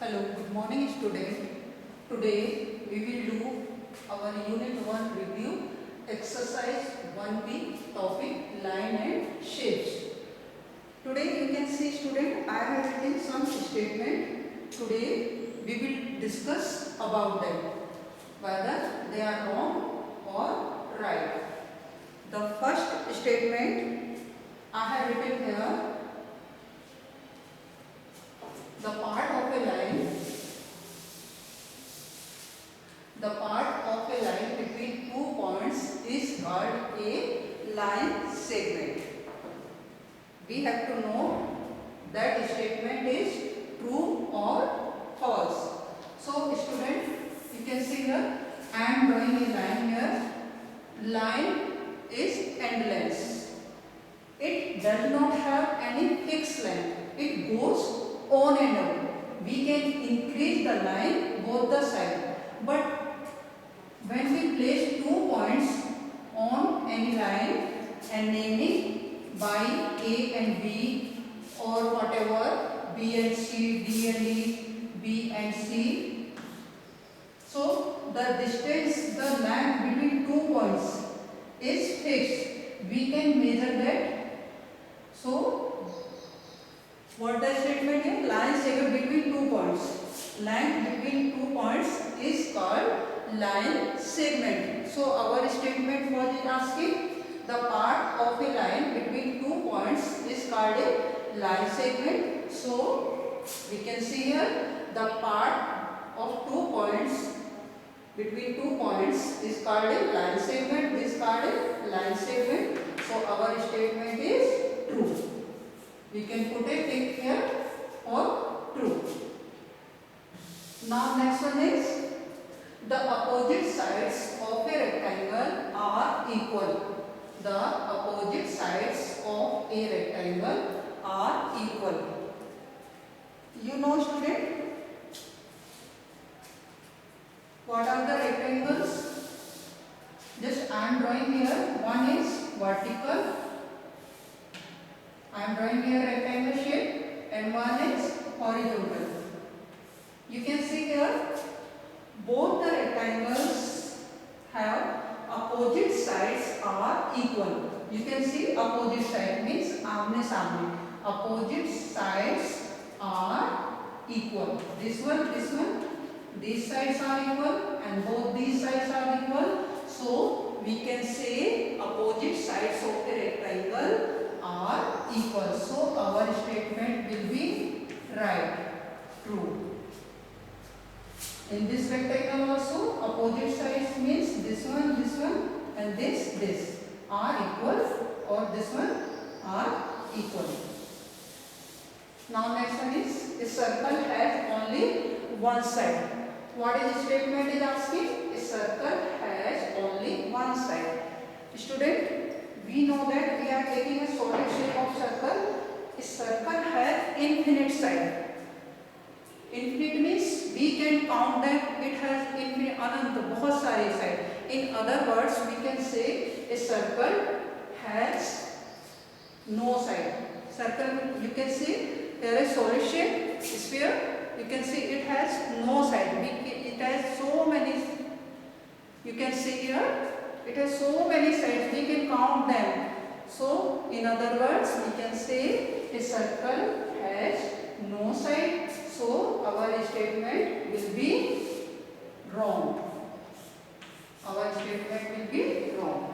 Hello, good morning student. Today we will do our unit 1 review exercise 1B topic line and shapes. Today you can see student I have written some statement. Today we will discuss about them whether they are wrong or right. The first statement I have written here, the part of a line between 2 points is called a line segment. We have to know that statement is true or false. So student, you can see here I am drawing a line here. Line is endless. It does not have any fixed length. It goes on and on. We can increase the line both the sides. But when we place 2 points on any line and name it by A and B or whatever, B and C, D and E, B and C. So the distance, the length between 2 points is fixed. We can measure that. So what the statement is? Line segment between 2 points. Length between 2 points is called line segment. So our statement was asking the part of a line between 2 points is called a line segment. So we can see here the part of 2 points between 2 points is called a line segment. This is called a line segment. So our statement is true. We can put a tick here for true. Now next one is the opposite sides of a rectangle are equal. The opposite sides of a rectangle are equal. You know student, what are the rectangles? Just I am drawing here. One is vertical. I am drawing here rectangle shape and one is horizontal. You can see here both the rectangles have opposite sides are equal. You can see opposite side means आमने सामने. Opposite sides are equal. This one, these sides are equal and both these sides are equal. So we can say opposite sides of the rectangle are equal. So our statement will be right, true. In this rectangle also opposite sides means this one and this are equal or this one are equal. Now next one is a circle has only one side. What is the statement is asking? A circle has only one side. Student, we know that we are taking a solid shape of circle. A circle has infinite side. Infinite means we can count that it has infinite अनंत बहुत सारे side. In other words, we can say a circle has no side. Circle, you can see there is solid shape sphere. You can see it has no side. It has so many. You can see here. It has so many sides, we can count them. So, in other words, we can say a circle has no side. So, our statement will be wrong. Our statement will be wrong.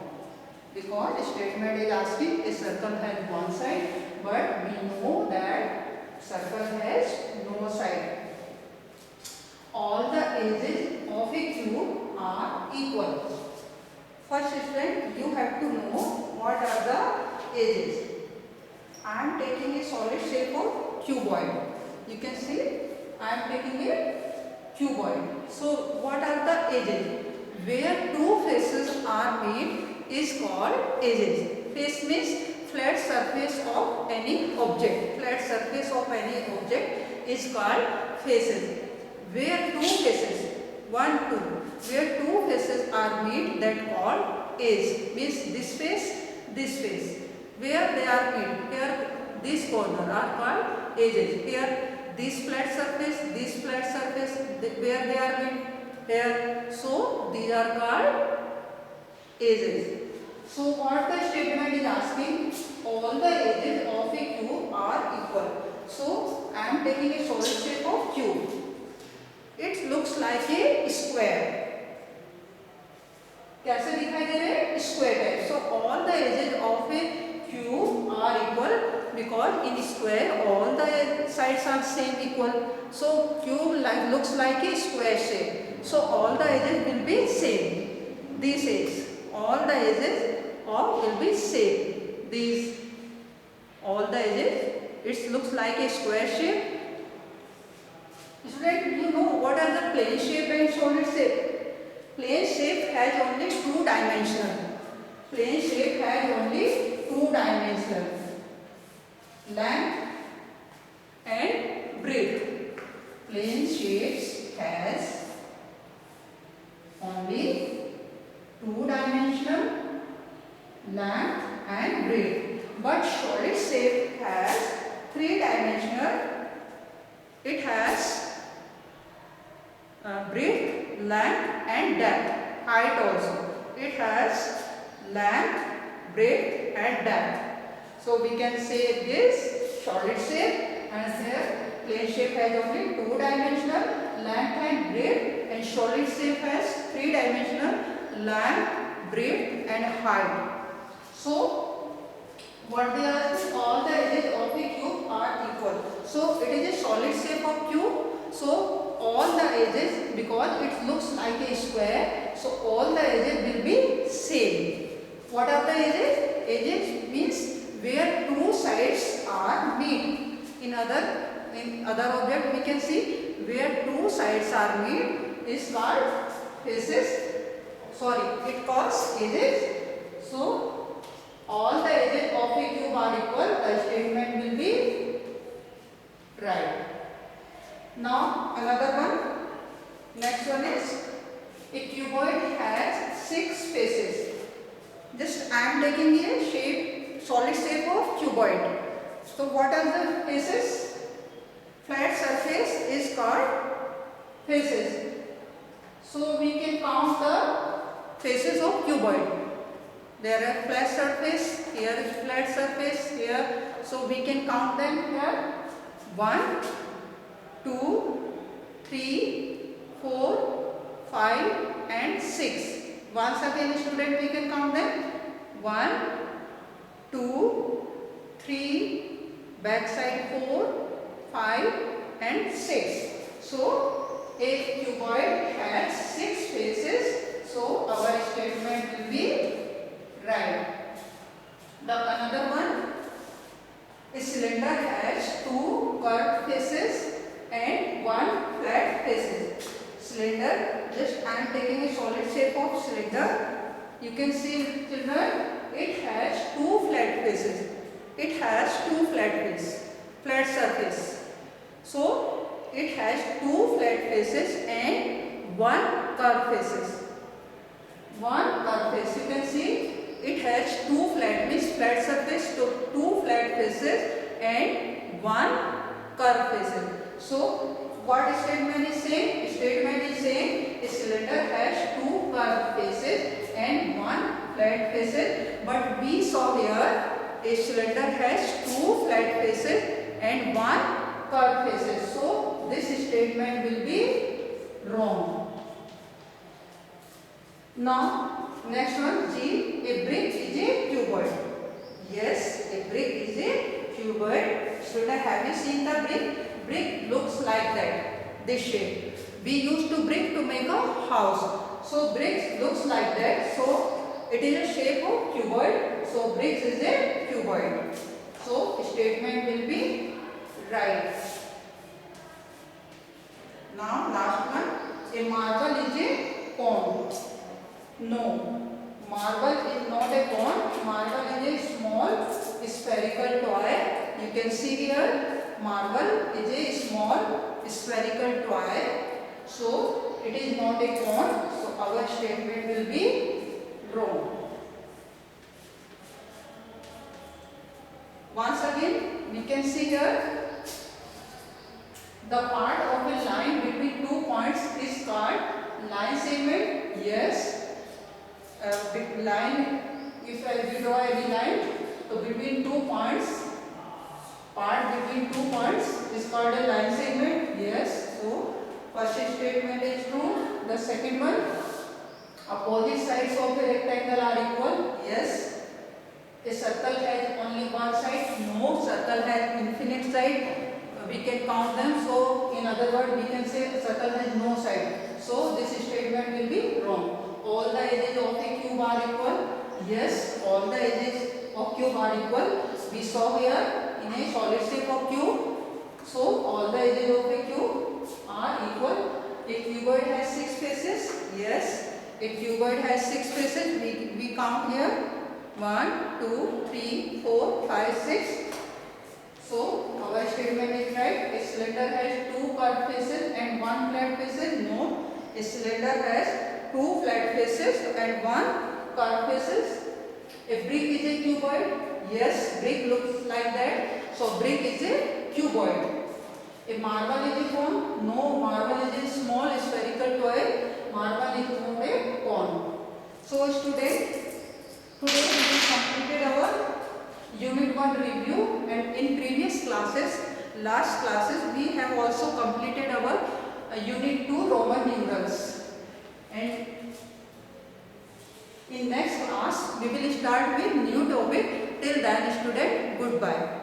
Because the statement is asking a circle has one side, but we know that circle has no side. All the edges of a cube are equal. First student, you have to know what are the edges. I am taking a solid shape of cuboid. You can see I am taking a cuboid. So what are the edges? Where two faces are made is called edges. Face means flat surface of any object. Flat surface of any object is called faces. Where two faces, where two faces are made, that called edge. Means this face. Where they are made, here this corner are called edges. Here this flat surface, where they are meet here. So these are called edges. So what the statement is asking, all the edges of a cube are equal. So I am taking a solid shape of cube. It looks like a square. कैसे दिखाई दे रहे हैं? Square type. So all the edges of a cube are equal because in square all the sides are same equal. So cube looks like a square shape. So all the edges will be same. These edges, all the edges will be same. These all the edges, it looks like a square shape. Student, you know what are the plane shape and solid shape? Plane shape has only two dimensions. Plane shape has only two dimensions. Length and breadth. Plane shapes has only two dimensional length and breadth. But solid shape has three dimensional. It has breadth, length and depth. Height also. It has length, breadth and depth. So we can say this solid shape, and here plane shape has only two dimensional length and breadth, and solid shape has three dimensional length, breadth and height. So what they are, all the edges of a cube are equal. So it is a solid shape of cube. So all the edges, because it looks like a square, so all the edges will be same. What are the edges? Edges means where two sides are meet. In other object we can see where two sides are meet is called faces. Sorry, it calls edges. So all the edges of a cube are equal. The statement will be right. Now another one. Next one is a cuboid has 6 faces. Just I am taking a shape, solid shape of cuboid. So what are the faces? Flat surface is called faces. So we can count the faces of cuboid. There are flat surface, here is flat surface, here. So we can count them here. 1, 2, 3, 4, 5 and 6. Once again student we can count them. 1, 2, 3, back side 4, 5 and 6. So a cuboid has 6 faces. So our statement will be right. The another one, a cylinder has 2 curved faces and 1 flat faces. Cylinder, just I am taking a solid shape of cylinder. You can see children, it has 2 flat faces. It has 2 flat surface. So it has 2 flat faces and 1 curved faces. 1 curved face. You can see it has 2 flat, means flat surface, so 2 flat faces and 1 curved faces. So what statement is saying? Statement is saying a cylinder has 2 curved faces and 1 flat faces. But we saw here a cylinder has 2 flat faces and 1 curved faces. So this statement will be wrong. Now next one, G. A brick is a cuboid. Yes, a brick is a cuboid. Student, have you seen the brick? Brick looks like that, this shape. We used to brick to make a house. So bricks looks like that. So it is a shape of cuboid. So bricks is a cuboid. So statement will be right. Now last one, a marble is a cone. No, marble is not a cone. Marble is a small spherical toy. You can see here. Marble is a small spherical toy. So it is not a cone. So our statement will be wrong. Once again we can see here The part of a line between two points is called line segment. Yes. Line, if we draw any line, so between two points, part between two points is called a line segment. Yes. So first statement is true. The second one, opposite sides of a rectangle are equal. Yes. A circle has only one side. No, circle has infinite side. We can count them. So in other words, we can say a circle has no side. So this statement will be wrong. All the edges of a cube are equal. Yes, all the edges of cube are equal. We saw here in a solid shape of cube. So all the edges of a cube are equal. A cuboid has 6 faces. Yes, a cuboid has 6 faces. We count here 1, 2, 3, 4, 5, 6. So our statement is right. A cylinder has 2 curved faces and 1 flat faces. No, a cylinder has 2 flat faces and 1 curved faces. A brick is a cuboid. Yes, brick looks like that. So brick is a cuboid. A marble is a cone. No, marble is a small spherical toy. Marble is not a cone. So today we have completed our Unit 1 review, and in previous classes, last classes, we have also completed our Unit 2 Roman numerals. And in next class, we will start with new topic. Till then, student, goodbye.